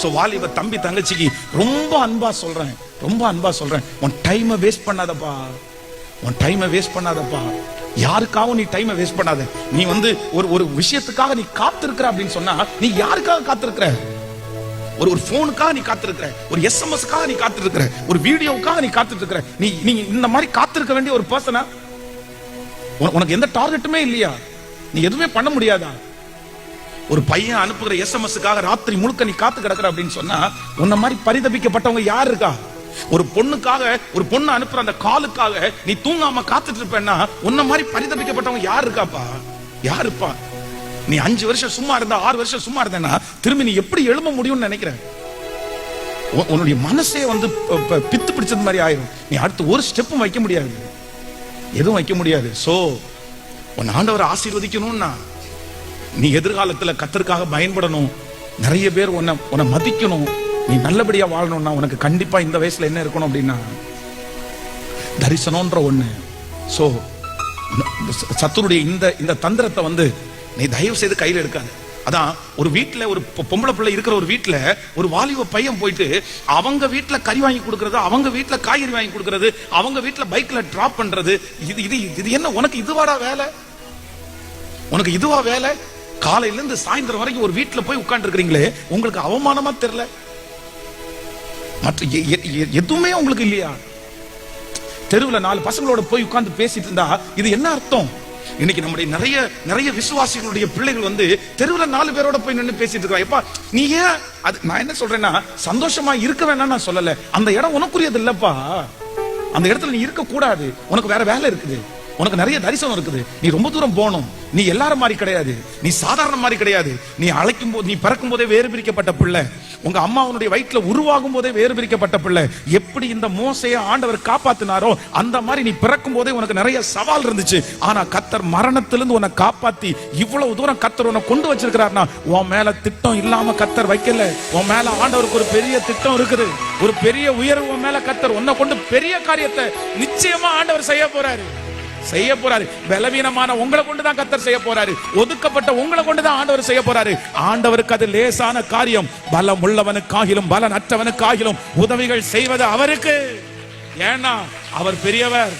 So வாலிப தம்பி தங்கச்சிக்கு ரொம்ப அன்பா சொல்றேன், உன் டைமை வேஸ்ட் பண்ணாதப்பா, உன் டைமை வேஸ்ட் பண்ணாதப்பா. யாருக்காகவும் நீ டைமை வேஸ்ட் பண்ணாத. நீ ஒரு விஷயத்துக்காக நீ காத்திருக்கிற அப்படின்னு சொன்னா, நீ யாருக்காக காத்திருக்கிற? ஒரு போனுக்காக நீ காத்திருக்கிற, ஒரு எஸ்எம்எஸ்க்காக நீ காத்திருக்கிற, ஒரு வீடியோவுக்காக நீ காத்திருக்கிற. நீ இந்த மாதிரி காத்திருக்க வேண்டிய ஒரு பர்சனா? உனக்கு எந்த டார்கெட்டுமே இல்லையா? நீ எதுவுமே பண்ண முடியாதா? ஒரு பையன் அனுப்புகிற எஸ்எம்எஸ்க்காக ராத்திரி முழுக்க நீ காத்து கிடக்குற அப்படின்னு சொன்னா, உன்ன மாதிரி பரிதபிக்கப்பட்டவங்க யார் இருக்கா? ஒரு பொண்ணுக்காக, ஒரு பொண்ணு அனுப்புற அந்த காலுக்காக நீ தூங்காம காத்துட்டு இருப்பேன்னா, உன்ன மாதிரி பரிதபிக்கப்பட்டவங்க யார் இருக்காப்பா? யாருப்பா? நீ 5 வருஷம் சும்மா இருந்தா, 6 வருஷம் சும்மா இருந்தேன்னா திரும்பி நீ எப்படி எழும்ப முடியும்னு நினைக்கிற? உன்னுடைய மனசே பித்து பிடிச்சது மாதிரி ஆயிரும். நீ அடுத்து ஒரு ஸ்டெப்பும் வைக்க முடியாது, எதுவும் வைக்க முடியாது. சோ உன் ஆண்டவரை ஆசீர்வதிக்கணும்னா நீ எதிர்காலத்துல கர்த்தருக்காக பயன்படணும். நிறைய பேர் உன்னை மதிக்கணும். நீ நல்லபடியா வாழணும்னா உனக்கு கண்டிப்பா இந்த வயசுல என்ன இருக்கணும் அப்படின்னா தரிசனம்ன்ற ஒண்ணு. சோ சத்துருடைய இந்த தந்திரத்தை நீ தயவு செய்து கையில எடுக்காது. அதான் ஒரு வீட்டுல ஒரு பொம்பளை பிள்ளை இருக்கிற ஒரு வீட்டுல ஒரு வாலிப பையன் போயிட்டு அவங்க வீட்டுல கறி வாங்கி கொடுக்கறது, அவங்க வீட்டுல காய்கறி வாங்கி கொடுக்கறது, அவங்க வீட்டுல பைக்ல டிராப் பண்றது, இது என்ன உனக்கு இதுவாடா வேலை? உனக்கு இதுவா வேலை? காலையில இருந்து சாயந்தரம் வரைக்கும் ஒரு வீட்டுல போய் உட்கார்ந்து இருக்கிறீங்களே, உங்களுக்கு அவமானமா தெரியல? மற்ற எதுவுமே உங்களுக்கு இல்லையா? தெருவில் 4 பசங்களோட போய் உட்கார்ந்து பேசிட்டு இருந்தா இது என்ன அர்த்தம்? இன்னைக்கு நம்முடைய நிறைய விசுவாசிகளுடைய பிள்ளைகள் தெருவில் 4 பேரோட போய் நின்று பேசிட்டு இருக்கா. எப்பா நீ ஏன் அது? நான் என்ன சொல்றேன்னா, சந்தோஷமா இருக்க வேணாம் நான் சொல்லல. அந்த இடம் உனக்குரியது இல்லப்பா. அந்த இடத்துல நீ இருக்க கூடாது. உனக்கு வேற வேலை இருக்குது, உனக்கு நிறைய தரிசனம் இருக்குது. நீ ரொம்ப தூரம் போகணும். நீ எல்லாரும் மாதிரி கிடையாது, நீ சாதாரண மாதிரி கிடையாது. நீ அழைக்கும் போது, நீ பிறக்கும் போதே வேறு பிரிக்கப்பட்ட பிள்ளை. உங்க அம்மா உன்னுடைய வயிற்றுல உருவாகும் போதே வேறு பிரிக்கப்பட்ட பிள்ளை. எப்படி இந்த மோசையை ஆண்டவர் காப்பாத்தினாரோ அந்த மாதிரி நீ பிறக்கும் போதே உனக்கு நிறைய சவால் இருந்துச்சு. ஆனா கர்த்தர் மரணத்திலிருந்து உன்னை காப்பாத்தி இவ்வளவு தூரம் கர்த்தர் உன்னை கொண்டு வச்சிருக்கிறார்னா, உன் மேல திட்டம் இல்லாம கர்த்தர் வைக்கல. உன் மேல ஆண்டவருக்கு ஒரு பெரிய திட்டம் இருக்குது, ஒரு பெரிய உயர்வு உன் மேல. கர்த்தர் உன்னை கொண்டு பெரிய காரியத்தை நிச்சயமா ஆண்டவர் செய்ய போறாரு. பலவீனமான உங்களை கொண்டுதான் கர்த்தர் செய்ய போறாரு. ஒதுக்கப்பட்ட உங்களை கொண்டுதான் ஆண்டவர் செய்ய போறாரு. ஆண்டவருக்கு அது லேசான காரியம். பலம் உள்ளவனுக்காகிலும் பலன் அற்றவனுக்காகிலும் உதவிகள் செய்வது அவருக்கு. ஏன்னா அவர் பெரியவர்.